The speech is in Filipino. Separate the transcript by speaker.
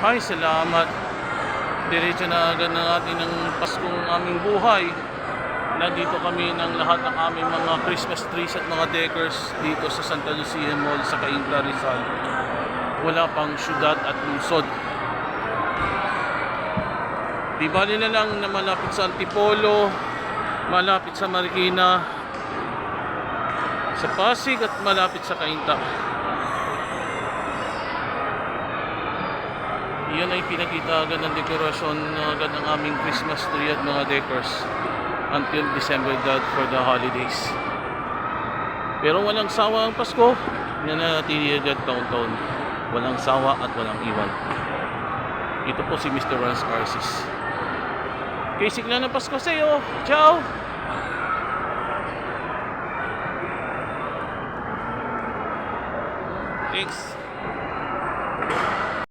Speaker 1: Ay, salamat. Diretso na agad ng ating ng Paskong aming buhay. Nandito kami ng lahat ng aming mga Christmas trees at mga decors dito sa Santa Lucia Mall sa Cainta, Rizal. Wala pang syudad at lungsod. Di bali na lang na malapit sa Antipolo, malapit sa Marikina, sa Pasig at malapit sa Cainta. Yan ay pinakita agad ng dekorasyon agad ng aming Christmas tree at mga decors until December that for the holidays. Pero walang sawa ang Pasko. Yan na natili agad taon-taon. Walang sawa at walang iwan. Ito po si Mr. Rans Arcis. Okay, sigla ng Pasko sa iyo. Ciao! Thanks.